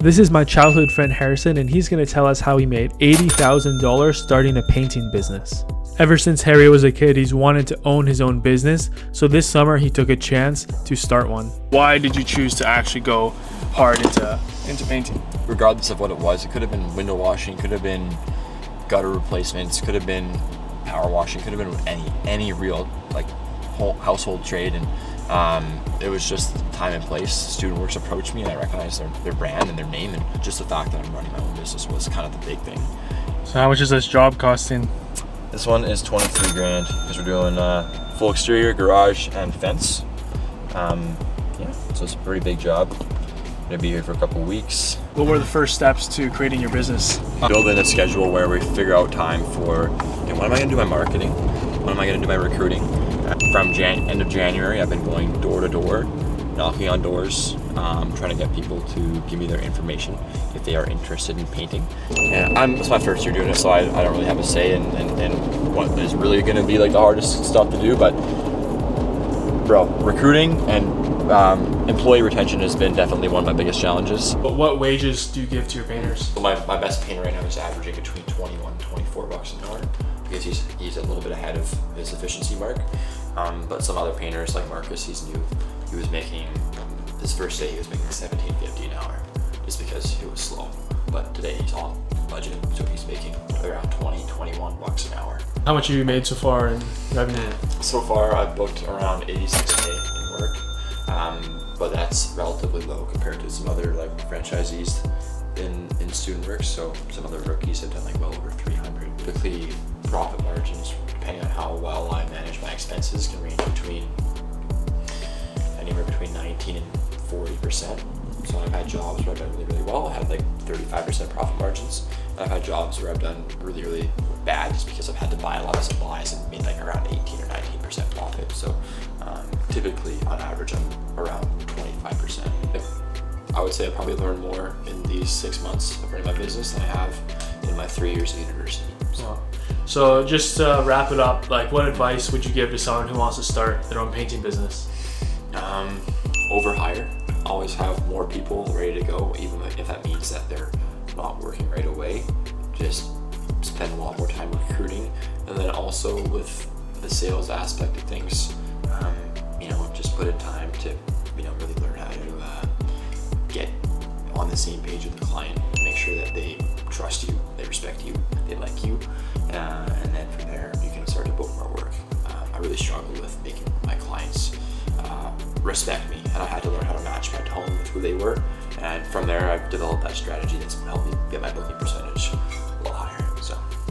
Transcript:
This is my childhood friend Harrison, and he's going to tell us how he made $80,000 starting a painting business. Ever since Harry was a kid, he's wanted to own his own business, so this summer he took a chance to start one. Why did you choose to actually go hard into painting? Regardless of what it was, it could have been window washing, could have been gutter replacements, could have been power washing, could have been any real whole household trade, and it was just time and place. Student Works approached me and I recognized their brand and their name, and just the fact that I'm running my own business was kind of the big thing. So how much is this job costing? This one is 23 grand because we're doing full exterior, garage, and fence. Yeah, so it's a pretty big job. I'm gonna be here for a couple weeks. What were the first steps to creating your business? Building a schedule where we figure out time for, okay, when am I gonna do my marketing? When am I gonna do my recruiting? From end of January, I've been going door to door, knocking on doors, trying to get people to give me their information if they are interested in painting. And it's my first year doing it, so I don't really have a say in what is really going to be like the hardest stuff to do. But bro, recruiting and employee retention has been definitely one of my biggest challenges. But what wages do you give to your painters? So my best painter right now is averaging between 21 and 24 bucks an hour because he's a little bit ahead of his efficiency mark. But some other painters like Marcus, he's new. He was making, his first day he was making $17.50 an hour just because it was slow. But today he's on budget, so he's making around 21 bucks an hour. How much have you made so far in revenue? So far I've booked around 86K in work, but that's relatively low compared to some other franchisees in Student Works. So some other rookies have done well over 300. Typically profit margins, depending on how well I manage my expenses, can range anywhere between 19 and 40%. So I've had jobs where I've done really well. I had 35% profit margins. And I've had jobs where I've done really bad just because I've had to buy a lot of supplies and made around 18 or 19% profit. So typically on average I'm around 25%. I would say I probably learned more in these 6 months of running my business than I have in my 3 years of university. So just to wrap it up, what advice would you give to someone who wants to start their own painting business? Overhire. Always have more people ready to go, even if that means that they're not working right away. Just spend a lot more time recruiting, and then also with the sales aspect of things, just put in time to really learn how to get on the same page with the client to make sure that they trust you, they respect you, they like you, and then from there you can start to book more work. I really struggle with making my clients respect me, and I had to learn how to match my tone with who they were, and from there I've developed that strategy that's helped me get my booking percentage